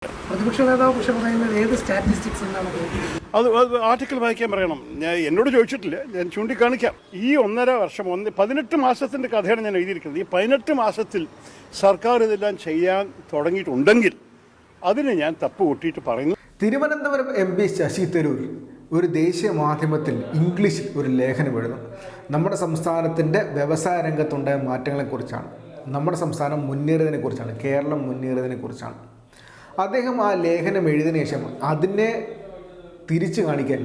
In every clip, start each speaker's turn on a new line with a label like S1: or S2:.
S1: പ്രതിപക്ഷ നേതാവ് പക്ഷെ പറയുന്നത് ഏത് സ്റ്റാറ്റിസ്റ്റിക്സ് എന്നാണ്
S2: അത് ആർട്ടിക്കിൾ വായിക്കാൻ പറയണം. ഞാൻ എന്നോട് ചോദിച്ചിട്ടില്ല, ഞാൻ ചൂണ്ടിക്കാണിക്കാം. ഈ 1.5 വർഷം 18 മാസത്തിൻ്റെ കഥയാണ് ഞാൻ എഴുതിയിരിക്കുന്നത്. ഈ 18 മാസത്തിൽ സർക്കാർ ഇതെല്ലാം ചെയ്യാൻ തുടങ്ങിയിട്ടുണ്ടെങ്കിൽ അതിന് ഞാൻ തപ്പ് കൂട്ടിയിട്ട് പറയുന്നു.
S3: തിരുവനന്തപുരം MP ശശി തരൂർ ഒരു ദേശീയ മാധ്യമത്തിൽ ഇംഗ്ലീഷിൽ ഒരു ലേഖനം എഴുതുന്നു. നമ്മുടെ സംസ്ഥാനത്തിൻ്റെ വ്യവസായ രംഗത്തുണ്ടായ മാറ്റങ്ങളെക്കുറിച്ചാണ്, നമ്മുടെ സംസ്ഥാനം മുന്നേറിയതിനെക്കുറിച്ചാണ്, കേരളം മുന്നേറിയതിനെക്കുറിച്ചാണ്. അദ്ദേഹം ആ ലേഖനം എഴുതിയതിനു ശേഷം അതിനെ തിരിച്ചു കാണിക്കാൻ,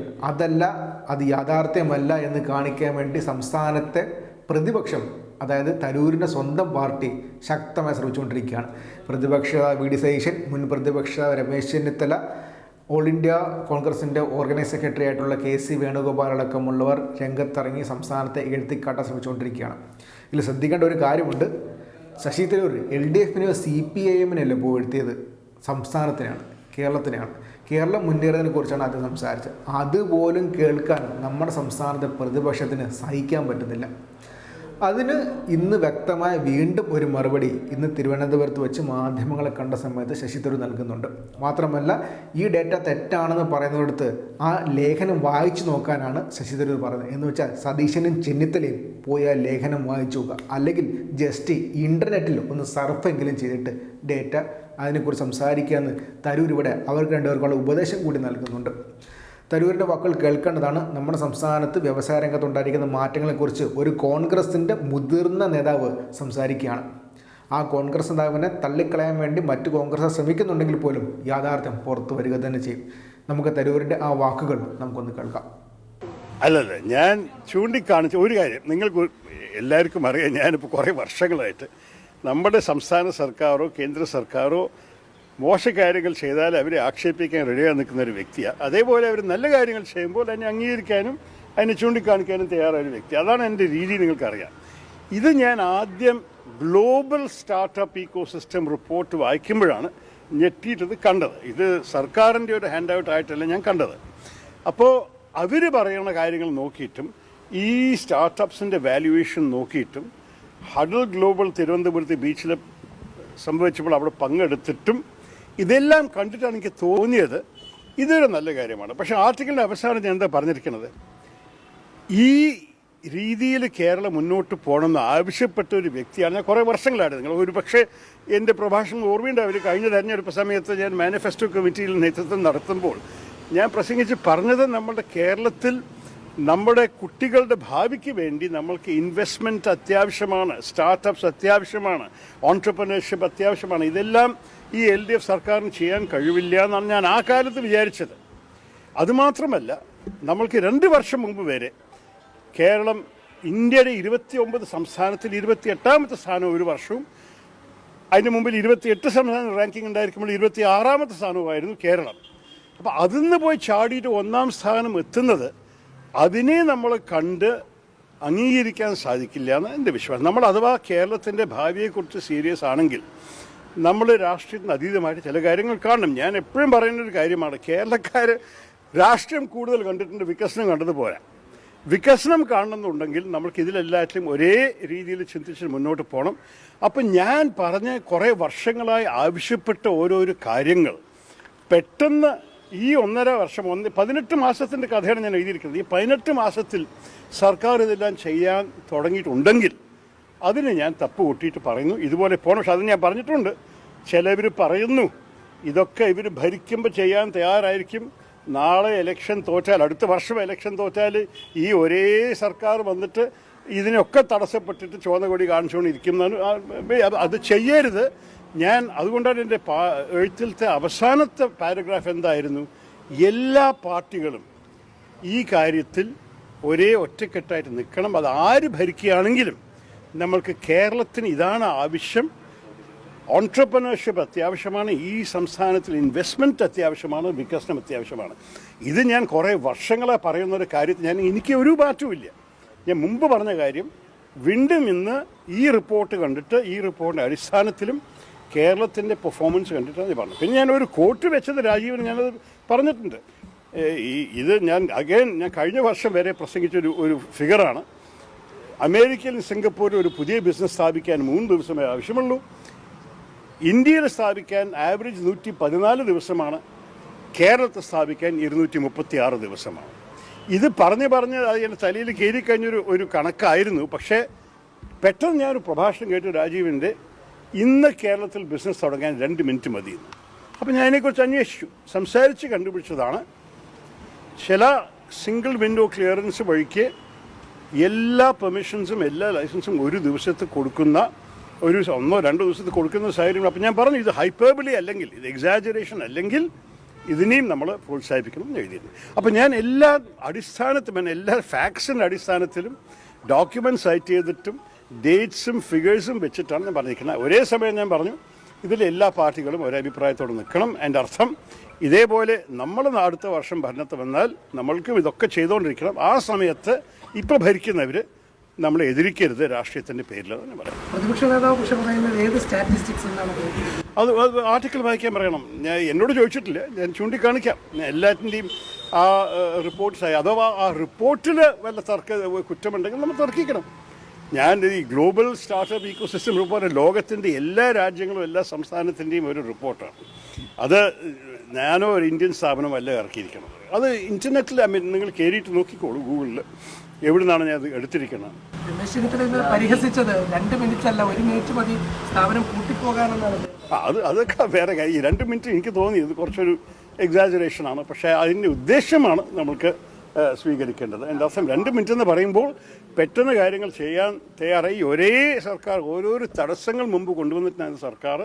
S3: അത് യാഥാർത്ഥ്യമല്ല എന്ന് കാണിക്കാൻ വേണ്ടി സംസ്ഥാനത്തെ പ്രതിപക്ഷം, അതായത് തരൂരിൻ്റെ സ്വന്തം പാർട്ടി ശക്തമായി ശ്രമിച്ചുകൊണ്ടിരിക്കുകയാണ്. പ്രതിപക്ഷ VD സതീശൻ, മുൻ പ്രതിപക്ഷ രമേശ് ചെന്നിത്തല, ഓൾ ഇന്ത്യ കോൺഗ്രസിൻ്റെ ഓർഗനൈസ് സെക്രട്ടറി ആയിട്ടുള്ള KC വേണുഗോപാൽ അടക്കമുള്ളവർ രംഗത്തിറങ്ങി സംസ്ഥാനത്തെ എഴുത്തിക്കാട്ടാൻ ശ്രമിച്ചുകൊണ്ടിരിക്കുകയാണ്. ഇതിൽ ശ്രദ്ധിക്കേണ്ട ഒരു കാര്യമുണ്ട്. ശശി തരൂർ LDFനെയോ CPIMനെയല്ലോ പുകഴ്ത്തിയത്, സംസ്ഥാനത്തിനാണ്, കേരളത്തിനെയാണ്. കേരളം മുന്നേറിയതിനെ കുറിച്ചാണ് ആദ്യം സംസാരിച്ചത്. അതുപോലും കേൾക്കാൻ നമ്മുടെ സംസ്ഥാനത്തെ പ്രതിപക്ഷത്തിന് സഹിക്കാൻ പറ്റുന്നില്ല. അതിന് ഇന്ന് വ്യക്തമായ വീണ്ടും ഒരു മറുപടി ഇന്ന് തിരുവനന്തപുരത്ത് വെച്ച് മാധ്യമങ്ങളെ കണ്ട സമയത്ത് ശശി തരൂർ നൽകുന്നുണ്ട്. മാത്രമല്ല, ഈ ഡേറ്റ തെറ്റാണെന്ന് പറയുന്നിടത്ത് ആ ലേഖനം വായിച്ചു നോക്കാനാണ് ശശി തരൂർ പറയുന്നത്. എന്ന് വെച്ചാൽ സതീശനും ചെന്നിത്തലയും പോയി ആ ലേഖനം വായിച്ചു നോക്കുക, അല്ലെങ്കിൽ ജസ്റ്റ് ഇൻ്റർനെറ്റിൽ ഒന്ന് സർഫെങ്കിലും ചെയ്തിട്ട് ഡേറ്റ അതിനെക്കുറിച്ച് സംസാരിക്കാമെന്ന് തരൂർ ഇവിടെ അവർക്ക് രണ്ടുപേർക്കുള്ള ഉപദേശം കൂടി നൽകുന്നുണ്ട്. തരൂരിൻ്റെ വാക്കുകൾ കേൾക്കേണ്ടതാണ്. നമ്മുടെ സംസ്ഥാനത്ത് വ്യവസായ രംഗത്തുണ്ടായിരിക്കുന്ന മാറ്റങ്ങളെക്കുറിച്ച് ഒരു കോൺഗ്രസിൻ്റെ മുതിർന്ന നേതാവ് സംസാരിക്കുകയാണ്. ആ കോൺഗ്രസ് നേതാവിനെ തള്ളിക്കളയാൻ വേണ്ടി മറ്റ് കോൺഗ്രസ് ശ്രമിക്കുന്നുണ്ടെങ്കിൽ പോലും യാഥാർത്ഥ്യം പുറത്തു വരിക തന്നെ ചെയ്യും. നമുക്ക് തരൂരിൻ്റെ ആ വാക്കുകൾ നമുക്കൊന്ന് കേൾക്കാം.
S2: അല്ലല്ല, ഞാൻ ചൂണ്ടിക്കാണിച്ച ഒരു കാര്യം നിങ്ങൾക്ക് എല്ലാവർക്കും അറിയാം. ഞാനിപ്പോൾ കുറേ വർഷങ്ങളായിട്ട് നമ്മുടെ സംസ്ഥാന സർക്കാരോ കേന്ദ്ര സർക്കാരോ മോശകാര്യങ്ങൾ ചെയ്താൽ അവരെ ആക്ഷേപിക്കാൻ റെഡിയായി നിൽക്കുന്ന ഒരു വ്യക്തിയാണ്. അതേപോലെ അവർ നല്ല കാര്യങ്ങൾ ചെയ്യുമ്പോൾ അതിനെ അംഗീകരിക്കാനും അതിനെ ചൂണ്ടിക്കാണിക്കാനും തയ്യാറായ ഒരു വ്യക്തി. അതാണ് എൻ്റെ രീതി, നിങ്ങൾക്കറിയാം. ഇത് ഞാൻ ആദ്യം ഗ്ലോബൽ സ്റ്റാർട്ടപ്പ് ഇക്കോസിസ്റ്റം റിപ്പോർട്ട് വായിക്കുമ്പോഴാണ് ഞെട്ടിയിട്ടത് കണ്ടത്. ഇത് സർക്കാരിൻ്റെ ഒരു ഹാൻഡ് ഔട്ട് ആയിട്ടല്ല ഞാൻ കണ്ടത്. അപ്പോൾ അവർ പറയുന്ന കാര്യങ്ങൾ നോക്കിയിട്ടും ഈ സ്റ്റാർട്ടപ്സിൻ്റെ വാല്യുവേഷൻ നോക്കിയിട്ടും ഹഡൽ ഗ്ലോബൽ തിരുവനന്തപുരത്ത് ബീച്ചിൽ സംഭവിച്ചപ്പോൾ അവിടെ പങ്കെടുത്തിട്ടും ഇതെല്ലാം കണ്ടിട്ടാണ് എനിക്ക് തോന്നിയത് ഇതൊരു നല്ല കാര്യമാണ്. പക്ഷേ ആർട്ടിക്കിളിൻ്റെ അവസാനം ഞാൻ എന്താ പറഞ്ഞിരിക്കുന്നത്, ഈ രീതിയിൽ കേരളം മുന്നോട്ട് പോകണമെന്ന് ആവശ്യപ്പെട്ട ഒരു വ്യക്തിയാണ് ഞാൻ കുറേ വർഷങ്ങളായിട്ട്. നിങ്ങൾ ഒരു പക്ഷേ എൻ്റെ പ്രഭാഷണം ഓർമ്മയുണ്ടാവില്ല, കഴിഞ്ഞ തെരഞ്ഞെടുപ്പ് സമയത്ത് ഞാൻ മാനിഫെസ്റ്റോ കമ്മിറ്റിയിൽ നേതൃത്വം നടത്തുമ്പോൾ ഞാൻ പ്രസംഗിച്ച് പറഞ്ഞത് നമ്മുടെ കേരളത്തിൽ നമ്മുടെ കുട്ടികളുടെ ഭാവിക്ക് വേണ്ടി നമ്മൾക്ക് ഇൻവെസ്റ്റ്മെൻറ്റ് അത്യാവശ്യമാണ്, സ്റ്റാർട്ടപ്സ് അത്യാവശ്യമാണ്, ഓൺട്രപ്രനർഷിപ്പ് അത്യാവശ്യമാണ്. ഇതെല്ലാം ഈ LDF സർക്കാരിന് ചെയ്യാൻ കഴിവില്ല എന്നാണ് ഞാൻ ആ കാലത്ത് വിചാരിച്ചത്. അതുമാത്രമല്ല, നമ്മൾക്ക് 2 വർഷം മുമ്പ് വരെ കേരളം ഇന്ത്യയുടെ 29 സംസ്ഥാനത്തിൽ 28ാമത്തെ സ്ഥാനം ഒരു വർഷവും, അതിന് മുമ്പിൽ 28 സംസ്ഥാന റാങ്കിങ് ഉണ്ടായിരിക്കുമ്പോൾ 26ാമത്തെ സ്ഥാനവുമായിരുന്നു കേരളം. അപ്പോൾ അതിൽ നിന്ന് പോയി ചാടിയിട്ട് 1ാം സ്ഥാനം എത്തുന്നത് അതിനെ നമ്മൾ കണ്ട് അംഗീകരിക്കാൻ സാധിക്കില്ല എന്ന് എൻ്റെ വിശ്വാസം. നമ്മൾ അഥവാ കേരളത്തിൻ്റെ ഭാവിയെക്കുറിച്ച് സീരിയസ് ആണെങ്കിൽ നമ്മൾ രാഷ്ട്രീയത്തിന് അതീതമായിട്ട് ചില കാര്യങ്ങൾ കാണണം. ഞാൻ എപ്പോഴും പറയുന്നൊരു കാര്യമാണ്, കേരളക്കാർ രാഷ്ട്രീയം കൂടുതൽ കണ്ടിട്ടുണ്ട്, വികസനം കണ്ടത് പോരാ. വികസനം കാണണമെന്നുണ്ടെങ്കിൽ നമ്മൾക്ക് ഇതിലെല്ലാറ്റിലും ഒരേ രീതിയിൽ ചിന്തിച്ച് മുന്നോട്ട് പോകണം. അപ്പം ഞാൻ പറഞ്ഞ കുറേ വർഷങ്ങളായി ആവശ്യപ്പെട്ട ഓരോരോ കാര്യങ്ങൾ പെട്ടെന്ന് ഈ 1.5 വർഷം 18 മാസത്തിൻ്റെ കഥയാണ് ഞാൻ എഴുതിയിരിക്കുന്നത്. ഈ 18 മാസത്തിൽ സർക്കാർ ഇതെല്ലാം ചെയ്യാൻ തുടങ്ങിയിട്ടുണ്ടെങ്കിൽ അതിന് ഞാൻ തപ്പ് കൂട്ടിയിട്ട് പറയുന്നു ഇതുപോലെ പോകണം. പക്ഷെ അത് ഞാൻ പറഞ്ഞിട്ടുണ്ട്. ചിലവർ പറയുന്നു ഇതൊക്കെ ഇവർ ഭരിക്കുമ്പോൾ ചെയ്യാൻ തയ്യാറായിരിക്കും, നാളെ ഇലക്ഷൻ തോറ്റാൽ, അടുത്ത വർഷം ഇലക്ഷൻ തോറ്റാൽ ഈ ഒരേ സർക്കാർ വന്നിട്ട് ഇതിനൊക്കെ തടസ്സപ്പെട്ടിട്ട് ചുവന്ന കൊടി കാണിച്ചുകൊണ്ടിരിക്കുന്നതാണ്. അത് ചെയ്യരുത്. ഞാൻ അതുകൊണ്ടാണ് എൻ്റെ എഴുത്തിലത്തെ അവസാനത്തെ പാരഗ്രാഫ് എന്തായിരുന്നു, എല്ലാ പാർട്ടികളും ഈ കാര്യത്തിൽ ഒരേ ഒറ്റക്കെട്ടായിട്ട് നിൽക്കണം. അത് ആര് ഭരിക്കുകയാണെങ്കിലും നമ്മൾക്ക് കേരളത്തിന് ഇതാണ് ആവശ്യം. ഓൺട്രപ്രനർഷിപ്പ് അത്യാവശ്യമാണ്, ഈ സംസ്ഥാനത്തിൽ ഇൻവെസ്റ്റ്മെൻറ്റ് അത്യാവശ്യമാണ്, വികസനം അത്യാവശ്യമാണ്. ഇത് ഞാൻ കുറേ വർഷങ്ങളായി പറയുന്നൊരു കാര്യത്തിൽ എനിക്ക് ഒരു മാറ്റവുമില്ല. ഞാൻ മുമ്പ് പറഞ്ഞ കാര്യം വീണ്ടും ഇന്ന് ഈ റിപ്പോർട്ട് കണ്ടിട്ട് ഈ റിപ്പോർട്ടിൻ്റെ അടിസ്ഥാനത്തിലും കേരളത്തിൻ്റെ പെർഫോമൻസ് കണ്ടിട്ടാണ് ഞാൻ പറഞ്ഞത്. പിന്നെ ഞാനൊരു കോട്ട് വെച്ചത് രാജീവന് ഞാനത് പറഞ്ഞിട്ടുണ്ട്. ഞാൻ കഴിഞ്ഞ വർഷം വരെ പ്രസംഗിച്ചൊരു ഫിഗറാണ്. അമേരിക്കയിലും സിംഗപ്പൂരിലും ഒരു പുതിയ ബിസിനസ് സ്ഥാപിക്കാൻ 3 ദിവസമേ ആവശ്യമുള്ളൂ. ഇന്ത്യയിൽ സ്ഥാപിക്കാൻ ആവറേജ് 114 ദിവസമാണ്, കേരളത്തിൽ സ്ഥാപിക്കാൻ 236 ദിവസമാണ്. ഇത് പറഞ്ഞ് അത് എൻ്റെ തലയിൽ കയറിക്കഴിഞ്ഞൊരു കണക്കായിരുന്നു. പക്ഷേ പെട്ടെന്ന് ഞാനൊരു പ്രഭാഷണം കേട്ടു രാജീവിൻ്റെ, ഇന്ന് കേരളത്തിൽ ബിസിനസ് തുടങ്ങാൻ 2 മിനിറ്റ് മതിയെന്ന്. അപ്പോൾ ഞാൻ അതിനെക്കുറിച്ച് അന്വേഷിച്ചു, സംസാരിച്ച് കണ്ടുപിടിച്ചതാണ് ചില സിംഗിൾ വിൻഡോ ക്ലിയറൻസ് വഴിക്ക് എല്ലാ പെർമിഷൻസും എല്ലാ ലൈസൻസും ഒരു ദിവസത്തിൽ കൊടുക്കുന്ന, ഒരു 1-2 ദിവസത്തിൽ കൊടുക്കുന്ന സാഹചര്യങ്ങൾ. അപ്പോൾ ഞാൻ പറഞ്ഞു, ഇത് ഹൈപ്പർബലി അല്ലെങ്കിൽ ഇത് എക്സാജറേഷൻ അല്ലെങ്കിൽ ഇതിനെയും നമ്മൾ പ്രോത്സാഹിപ്പിക്കണം എന്ന് എഴുതിയിരുന്നു. അപ്പോൾ ഞാൻ എല്ലാ അടിസ്ഥാനത്തിലും എല്ലാ ഫാക്ട്സിൻ്റെ അടിസ്ഥാനത്തിലും ഡോക്യുമെൻറ്റ് സൈറ്റ് ചെയ്തിട്ടും ഡേറ്റ്സും ഫിഗേഴ്സും വെച്ചിട്ടാണ് ഞാൻ പറഞ്ഞിരിക്കുന്നത്. ഒരേ സമയം ഞാൻ പറഞ്ഞു, ഇതിൽ എല്ലാ പാർട്ടികളും ഒരഭിപ്രായത്തോടെ നിൽക്കണം. എൻ്റെ അർത്ഥം ഇതേപോലെ നമ്മൾ അടുത്ത വർഷം ഭരണത്തിൽ വന്നാൽ നമ്മൾക്കും ഇതൊക്കെ ചെയ്തുകൊണ്ടിരിക്കണം. ആ സമയത്ത് ഇപ്പോൾ ഭരിക്കുന്നവർ നമ്മളെ എതിരിക്കരുത് രാഷ്ട്രീയത്തിൻ്റെ പേരിലാണ് ഞാൻ പറയാം.
S1: പ്രതിപക്ഷ നേതാവ് പക്ഷേ പറയുന്നത് ഏത് സ്റ്റാറ്റിസ്റ്റിക്സ് എന്നാണ്
S2: അത് ആർട്ടിക്കിൾ വായിക്കാൻ പറയണം. ഞാൻ എന്നോട് ചോദിച്ചിട്ടില്ല, ഞാൻ ചൂണ്ടിക്കാണിക്കാം. എല്ലാറ്റിൻ്റെയും ആ റിപ്പോർട്ട്സായി അഥവാ ആ റിപ്പോർട്ടിൽ വല്ല കുറ്റമുണ്ടെങ്കിൽ നമ്മൾ തർക്കിക്കണം. ഞാൻ ഈ ഗ്ലോബൽ സ്റ്റാർട്ടപ്പ് ഇക്കോസിസ്റ്റം റിപ്പോർട്ട് ലോകത്തിൻ്റെ എല്ലാ രാജ്യങ്ങളും എല്ലാ സംസ്ഥാനത്തിൻ്റെയും ഒരു റിപ്പോർട്ടാണ്. അത് ഞാനോ ഒരു ഇന്ത്യൻ സ്ഥാപനമല്ല ഇറക്കിയിരിക്കണം. അത് ഇൻ്റർനെറ്റിൽ നിങ്ങൾ കയറിയിട്ട് നോക്കിക്കോളൂ, ഗൂഗിളിൽ എവിടെ നിന്നാണ് ഞാൻ അത് എടുത്തിരിക്കുന്നത്.
S1: രമേശ് ചെന്നിത്തല പരിഹസിച്ചത് 2 മിനിറ്റ് അല്ല 1 മിനിറ്റ് മതി സ്ഥാപനം പൂട്ടിപ്പോകാനെന്നാണ്.
S2: അതൊക്കെ വേറെ കാര്യം. ഈ 2 മിനിറ്റ് എനിക്ക് തോന്നി ഇത് കുറച്ചൊരു എക്സാജറേഷനാണ്. പക്ഷേ അതിൻ്റെ ഉദ്ദേശമാണ് നമ്മൾക്ക് സ്വീകരിക്കേണ്ടത്. എൻ്റെ അർത്ഥം 2 മിനിറ്റ് എന്ന് പറയുമ്പോൾ പെട്ടെന്ന് കാര്യങ്ങൾ ചെയ്യാൻ തയ്യാറായി ഒരേ സർക്കാർ ഓരോരോ തടസ്സങ്ങൾ മുമ്പ് കൊണ്ടുവന്നിട്ടാണ് സർക്കാർ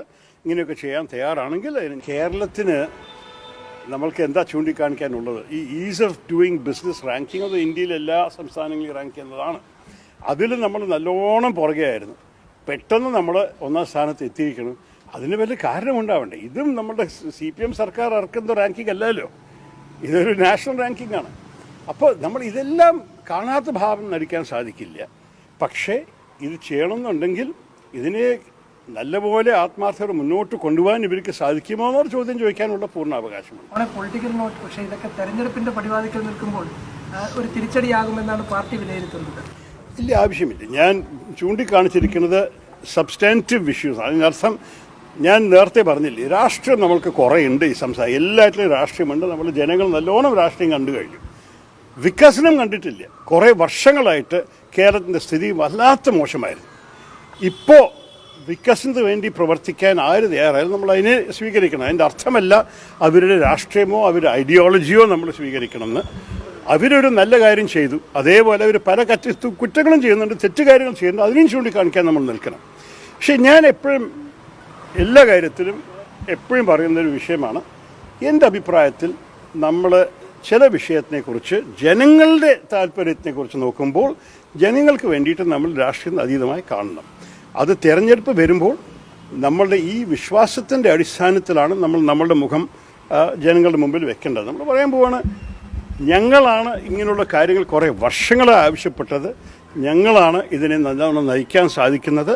S2: ഇങ്ങനെയൊക്കെ ചെയ്യാൻ തയ്യാറാണെങ്കിൽ കേരളത്തിന് നമ്മൾക്ക് എന്താ ചൂണ്ടിക്കാണിക്കാനുള്ളത്? ഈ is of doing business ranking അത് ഇന്ത്യയിലെ എല്ലാ സംസ്ഥാനങ്ങളിലും റാങ്ക് ചെയ്യുന്നതാണ്. അതിൽ നമ്മൾ നല്ലോണം പുറകെയായിരുന്നു. പെട്ടെന്ന് നമ്മൾ 1-ാം സ്ഥാനത്ത് എത്തിയിരിക്കണം. അതിന് വലിയ കാരണമുണ്ടാവണ്ടേ? ഇതും നമ്മുടെ CPM സർക്കാർ ഇറക്കുന്ന റാങ്കിങ് അല്ലല്ലോ, ഇതൊരു നാഷണൽ റാങ്കിങ് ആണ്. അപ്പോൾ നമ്മൾ ഇതെല്ലാം കാണാത്ത ഭാവം നടിക്കാൻ സാധിക്കില്ല. പക്ഷേ ഇത് ചെയ്യണമെന്നുണ്ടെങ്കിൽ ഇതിനെ നല്ലപോലെ ആത്മാർത്ഥത മുന്നോട്ട് കൊണ്ടുപോകാൻ ഇവർക്ക് സാധിക്കുമോ എന്നൊരു ചോദ്യം ചോദിക്കാനുള്ള പൂർണ്ണ അവകാശമുണ്ട്.
S1: പൊളിറ്റിക്കൽ നോട്ട്, പക്ഷേ ഇതൊക്കെ തെരഞ്ഞെടുപ്പിന്റെ പടിവാതിക്കൽ നിൽക്കുമ്പോൾ ഒരു തിരിച്ചടിയാകുമെന്നാണ് പാർട്ടി വിലയിരുത്തുന്നത്.
S2: ഇല്ല, ആവശ്യമില്ല. ഞാൻ ചൂണ്ടിക്കാണിച്ചിരിക്കുന്നത് സബ്സ്റ്റാൻറ്റീവ് ഇഷ്യൂസ്. അതിനർത്ഥം ഞാൻ നേരത്തെ പറഞ്ഞില്ലേ, രാഷ്ട്രീയം നമ്മൾക്ക് കുറേ ഉണ്ട്. ഈ സംസ്ഥാനം എല്ലാറ്റിലും രാഷ്ട്രീയമുണ്ട്. നമ്മൾ ജനങ്ങൾ നല്ലോണം രാഷ്ട്രീയം കണ്ടു കഴിഞ്ഞു, വികസനം കണ്ടിട്ടില്ല. കുറേ വർഷങ്ങളായിട്ട് കേരളത്തിൻ്റെ സ്ഥിതി വല്ലാത്ത മോശമായിരുന്നു. ഇപ്പോൾ വികസനത്തിന് വേണ്ടി പ്രവർത്തിക്കാൻ ആര് തയ്യാറായാലും നമ്മൾ അതിനെ സ്വീകരിക്കണം. അതിൻ്റെ അർത്ഥമല്ല അവരുടെ രാഷ്ട്രീയമോ അവരുടെ ഐഡിയോളജിയോ നമ്മൾ സ്വീകരിക്കണമെന്ന്. അവരൊരു നല്ല കാര്യം ചെയ്തു, അതേപോലെ അവർ പല കുറ്റങ്ങളും ചെയ്യുന്നുണ്ട്, തെറ്റുകാര്യങ്ങൾ ചെയ്യുന്നുണ്ട്, അതിനെയും ചൂണ്ടിക്കാണിക്കാൻ നമ്മൾ നിൽക്കണം. പക്ഷേ ഞാൻ എപ്പോഴും എല്ലാ കാര്യത്തിലും എപ്പോഴും പറയുന്നൊരു വിഷയമാണ്, എൻ്റെ അഭിപ്രായത്തിൽ നമ്മൾ ചില വിഷയത്തിനെക്കുറിച്ച് ജനങ്ങളുടെ താല്പര്യത്തിനെക്കുറിച്ച് നോക്കുമ്പോൾ ജനങ്ങൾക്ക് വേണ്ടിയിട്ട് നമ്മൾ രാഷ്ട്രീയം അതീതമായി കാണണം. അത് തിരഞ്ഞെടുപ്പ് വരുമ്പോൾ നമ്മളുടെ ഈ വിശ്വാസത്തിൻ്റെ അടിസ്ഥാനത്തിലാണ് നമ്മളുടെ മുഖം ജനങ്ങളുടെ മുമ്പിൽ വെക്കേണ്ടത്. നമ്മൾ പറയാൻ പോവാണ്, ഞങ്ങളാണ് ഇങ്ങനെയുള്ള കാര്യങ്ങൾ കുറേ വർഷങ്ങളായി ആവശ്യപ്പെട്ടത്, ഞങ്ങളാണ് ഇതിനെ നല്ലോണം നയിക്കാൻ സാധിക്കുന്നത്,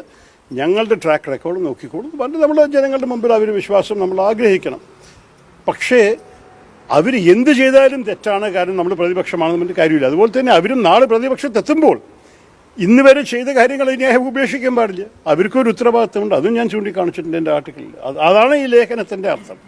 S2: ഞങ്ങളുടെ ട്രാക്ക് റെക്കോർഡ് നോക്കിക്കോളും പണ്ട് നമ്മുടെ ജനങ്ങളുടെ മുമ്പിൽ അവർ വിശ്വാസം നമ്മൾ ആഗ്രഹിക്കണം. പക്ഷേ അവർ എന്ത് ചെയ്താലും തെറ്റാണ്, കാരണം നമ്മൾ പ്രതിപക്ഷമാണെന്ന് പറഞ്ഞിട്ട് കാര്യമില്ല. അതുപോലെ തന്നെ അവരും നാളെ പ്രതിപക്ഷത്തെത്തുമ്പോൾ ഇന്ന് വരെ ചെയ്ത കാര്യങ്ങൾ ഇനി ഉപേക്ഷിക്കാൻ പാടില്ല. അവർക്കൊരു ഉത്തരവാദിത്തമുണ്ട്. അതും ഞാൻ ചൂണ്ടിക്കാണിച്ചിട്ടുണ്ട് എൻ്റെ ആർട്ടിക്കിളിൽ. അതാണ് ഈ ലേഖനത്തിൻ്റെ അർത്ഥം.